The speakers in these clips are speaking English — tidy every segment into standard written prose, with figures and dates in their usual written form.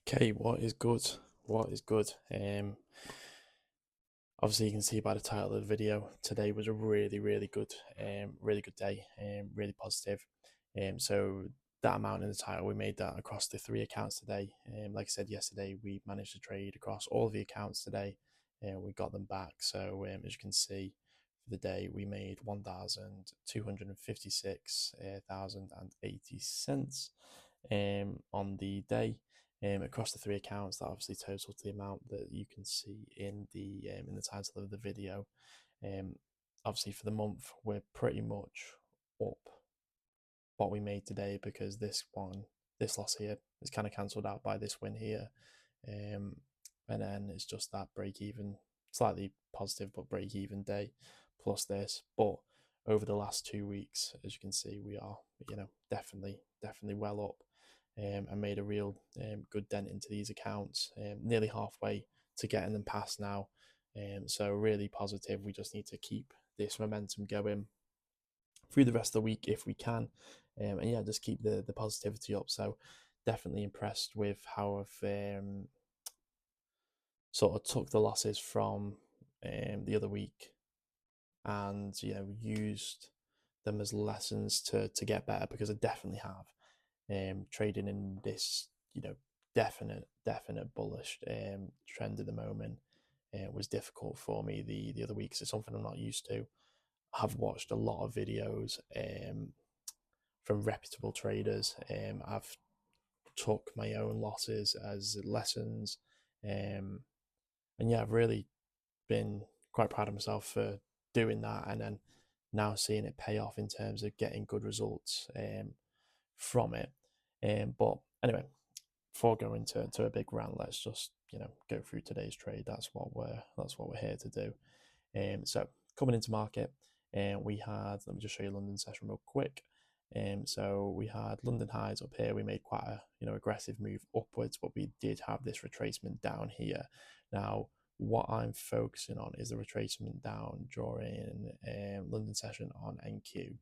Okay, what is good? What is good? Obviously you can see by the title of the video, today was a really good day, really positive. So that amount in the title, we made that across the three accounts today. Like I said yesterday, we managed to trade across all of the accounts today, and we got them back. So as you can see, for the day we made 1,256,080 cents on the day. Across the three accounts, that obviously totals the amount that you can see in the title of the video. Um, Obviously, for the month, we're pretty much up what we made today because this loss here is kind of cancelled out by this win here, and then it's just that break even, slightly positive but break even day plus this. But over the last 2 weeks, as you can see, we are definitely well up, and made a real good dent into these accounts, nearly halfway to getting them past now. So really positive. We just need to keep this momentum going through the rest of the week if we can, and yeah, just keep the positivity up. So definitely impressed with how I've sort of took the losses from the other week and used them as lessons to get better, because I definitely have. Trading in this definite bullish trend at the moment was difficult for me the other weeks. It's something I'm not used to. I've watched a lot of videos from reputable traders. I've took my own losses as lessons, um, and yeah, I've really been quite proud of myself for doing that, and then now seeing it pay off in terms of getting good results from it. But anyway, before going to a big rant, let's just go through today's trade. That's what we're here to do. So coming into market, we had, let me just show you London session real quick. So we had London highs up here. We made quite a aggressive move upwards, but we did have this retracement down here. Now, what I'm focusing on is the retracement down during London session on NQ,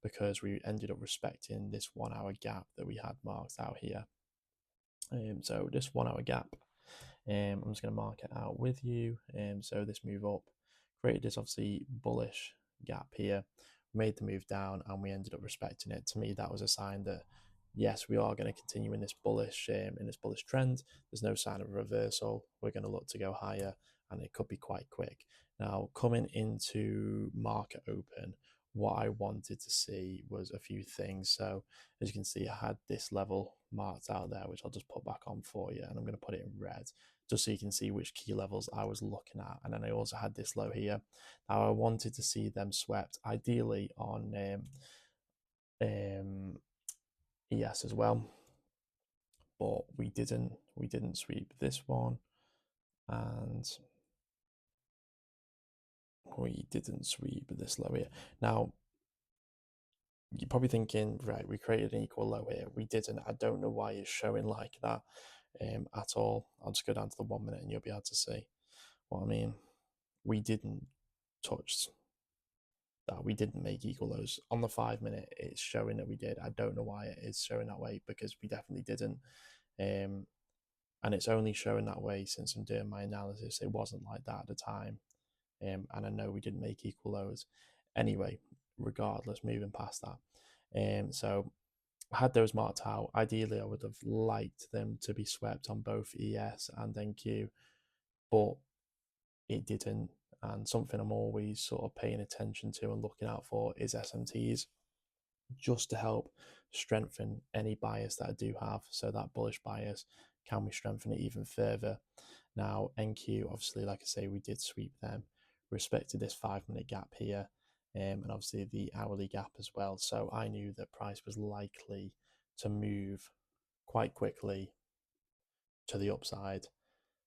because we ended up respecting this 1 hour gap that we had marked out here. So this 1 hour gap, I'm just going to mark it out with you. So this move up created this obviously bullish gap here, made the move down, and we ended up respecting it. To me, that was a sign that yes, we are going to continue in this bullish trend. There's no sign of reversal. We're going to look to go higher, and it could be quite quick. Now, coming into market open, what I wanted to see was a few things. So as you can see, I had this level marked out there, which I'll just put back on for you, and I'm going to put it in red just so you can see which key levels I was looking at. And then I also had this low here. Now I wanted to see them swept, ideally on ES as well, but we didn't sweep this one, and we didn't sweep this low here. Now you're probably thinking, right, we created an equal low here. We didn't. I don't know why it's showing like that at all. I'll just go down to the 1 minute and you'll be able to see what I mean. We didn't touch that. We didn't make equal lows. On the 5 minute, it's showing that we did. I don't know why it is showing that way, because we definitely didn't. And it's only showing that way since I'm doing my analysis. It wasn't like that at the time. And I know we didn't make equal lows. Anyway, regardless, moving past that. So I had those marked out. Ideally, I would have liked them to be swept on both ES and NQ, but it didn't. And something I'm always sort of paying attention to and looking out for is SMTs, just to help strengthen any bias that I do have. So that bullish bias, can we strengthen it even further? Now, NQ, obviously, like I say, we did sweep them, respected this 5 minute gap here, and obviously the hourly gap as well. So I knew that price was likely to move quite quickly to the upside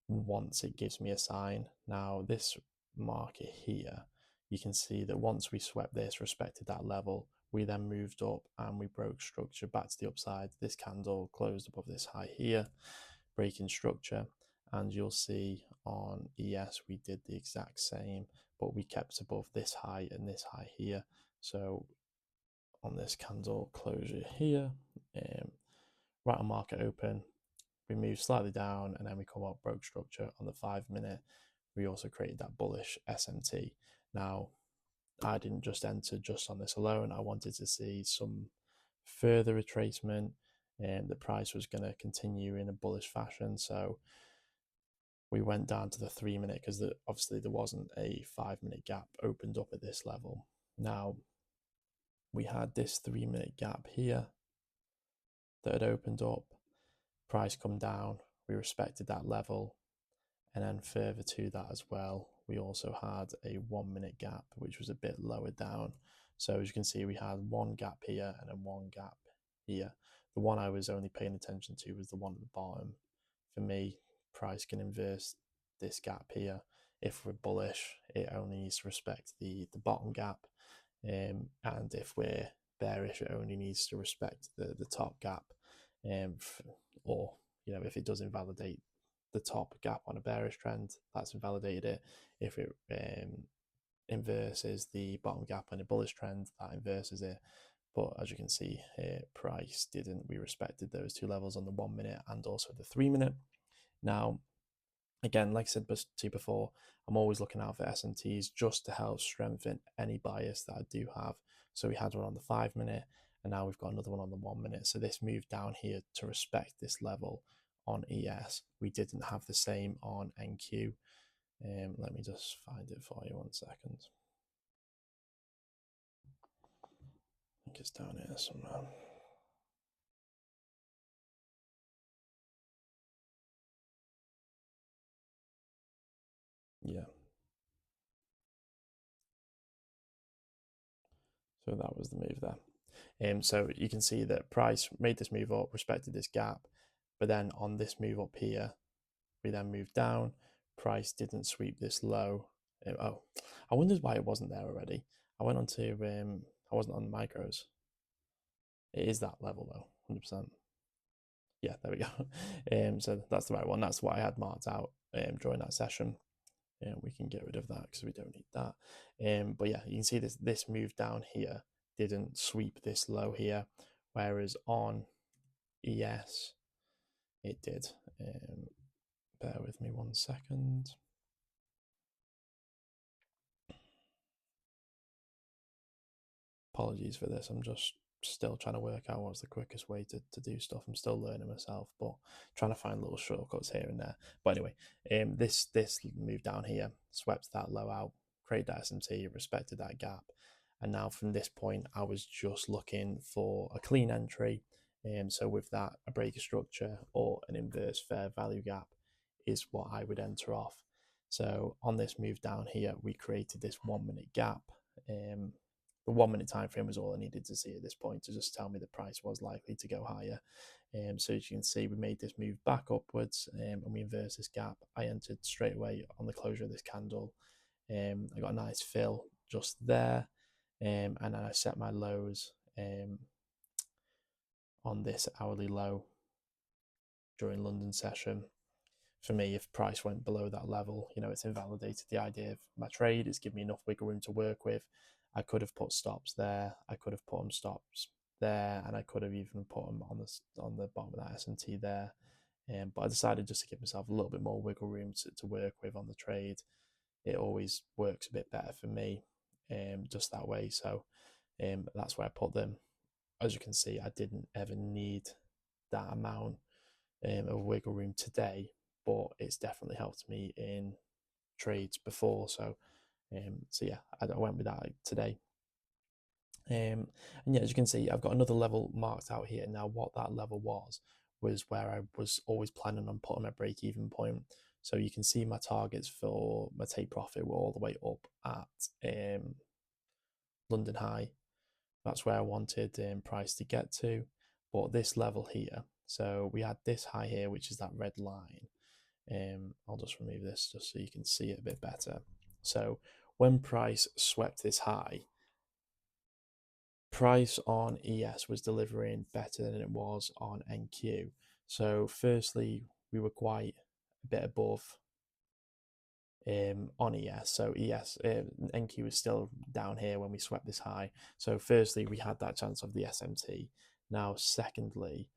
once it gives me a sign. Now, this market here, you can see that once we swept this, respected that level, we then moved up and we broke structure back to the upside. This candle closed above this high here, breaking structure, and you'll see on ES we did the exact same, but we kept above this high and this high here. So on this candle closure here, right on market open, we moved slightly down, and then we come up, broke structure on the 5 minute. We also created that bullish SMT. Now, I didn't just enter just on this alone. I wanted to see some further retracement, and the price was going to continue in a bullish fashion. So we went down to the 3 minute because obviously there wasn't a 5 minute gap opened up at this level. Now, we had this 3 minute gap here that had opened up, price come down, we respected that level, and then further to that as well, we also had a 1 minute gap, which was a bit lower down. So as you can see, we had one gap here and then one gap here. The one I was only paying attention to was the one at the bottom. For me, price can inverse this gap here. If we're bullish, it only needs to respect the bottom gap. And if we're bearish, it only needs to respect the top gap. Or, if it does invalidate the top gap on a bearish trend, that's invalidated it. If it inverses the bottom gap on a bullish trend, that inverses it. But as you can see here, price didn't. We respected those two levels on the 1 minute and also the 3 minute. Now, again, like I said to you before, I'm always looking out for SMTs just to help strengthen any bias that I do have. So we had one on the 5 minute, and now we've got another one on the 1 minute. So this moved down here to respect this level on ES. We didn't have the same on NQ. Let me just find it for you 1 second. I think it's down here somewhere. Yeah. So that was the move there. So you can see that price made this move up, respected this gap, but then on this move up here, we then moved down. Price didn't sweep this low. Oh, I wondered why it wasn't there already. I went on to, I wasn't on the micros. It is that level though, 100%. Yeah, there we go. So that's the right one. That's what I had marked out during that session. We can get rid of that because we don't need that. But yeah, you can see this move down here didn't sweep this low here, whereas on ES it did. Bear with me 1 second. Apologies for this. I'm just still trying to work out what's the quickest way to do stuff. I'm still learning myself, but trying to find little shortcuts here and there. But anyway, this move down here swept that low out, created that SMT, respected that gap, and now from this point, I was just looking for a clean entry. So with that, a breaker structure or an inverse fair value gap is what I would enter off. So on this move down here, we created this 1 minute gap. The 1 minute time frame was all I needed to see at this point to just tell me the price was likely to go higher. So as you can see, we made this move back upwards and we inverse this gap. I entered straight away on the closure of this candle. I got a nice fill just there, and then I set my lows on this hourly low during London session. For me, if price went below that level, it's invalidated the idea of my trade. It's given me enough wiggle room to work with. I could have put stops there. I could have put them stops there, and I could have even put them on the bottom of that SMT there. But I decided just to give myself a little bit more wiggle room to work with on the trade. It always works a bit better for me, just that way. So that's where I put them. As you can see, I didn't ever need that amount of wiggle room today, but it's definitely helped me in trades before. So yeah, I went with that today. And yeah, as you can see, I've got another level marked out here. Now, what that level was where I was always planning on putting my break-even point. So you can see my targets for my take profit were all the way up at London High. That's where I wanted price to get to. But this level here, so we had this high here, which is that red line. I'll just remove this just so you can see it a bit better. So when price swept this high, price on ES was delivering better than it was on NQ. So firstly, we were quite a bit above on ES. So NQ was still down here when we swept this high. So firstly, we had that chance of the SMT. Now, secondly,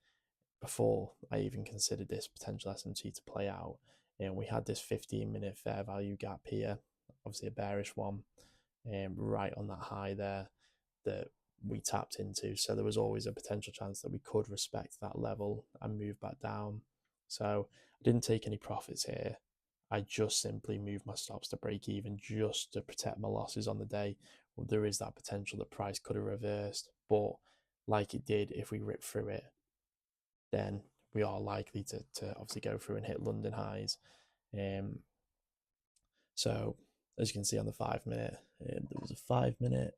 before I even considered this potential SMT to play out, and we had this 15-minute fair value gap here, obviously a bearish one, right on that high there that we tapped into. So there was always a potential chance that we could respect that level and move back down. So I didn't take any profits here. I just simply moved my stops to break even just to protect my losses on the day. Well, there is that potential that price could have reversed, but like it did, if we rip through it, then we are likely to obviously go through and hit London highs. Um, so as you can see on the 5 minute, there was a 5 minute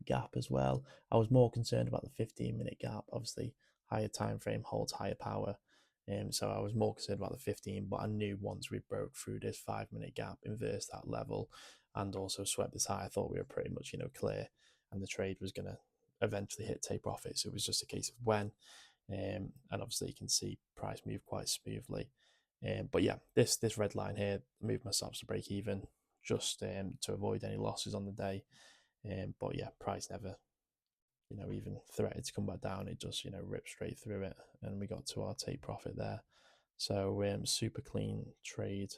gap as well. I was more concerned about the 15-minute gap. Obviously, higher time frame holds higher power. So I was more concerned about the 15, but I knew once we broke through this 5 minute gap, inverse that level, and also swept this high, I thought we were pretty much clear, and the trade was going to eventually hit take profit. So it was just a case of when. And obviously you can see price move quite smoothly. But yeah, this red line here, moved my stops to break even just to avoid any losses on the day. But yeah, price never, even threatened to come back down. It just, ripped straight through it, and we got to our take profit there. So super clean trade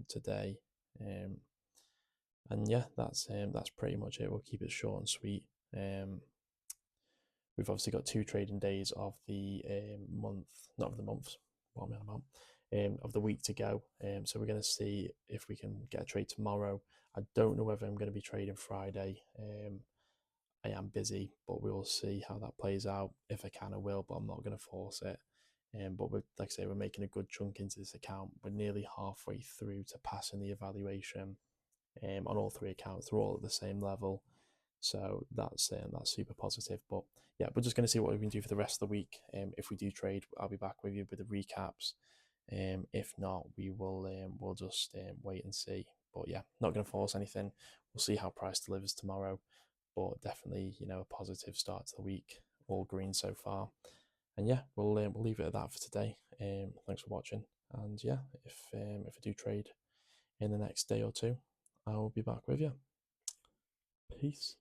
today. And yeah, that's pretty much it. We'll keep it short and sweet. We've obviously got 2 trading days of the month, not of the month, what am I about? Of the week to go. So we're going to see if we can get a trade tomorrow. I don't know whether I'm going to be trading Friday. I am busy, but we'll see how that plays out. If I can, I will, but I'm not going to force it. But like I say, we're making a good chunk into this account. We're nearly halfway through to passing the evaluation on all 3 accounts. They're all at the same level. So that's super positive. But yeah, we're just going to see what we can do for the rest of the week. If we do trade, I'll be back with you with the recaps. If not, we'll just wait and see. But yeah, not going to force anything. We'll see how price delivers tomorrow. But definitely, a positive start to the week. All green so far. And yeah, we'll leave it at that for today. Thanks for watching. And yeah, if I do trade in the next day or two, I will be back with you. Peace.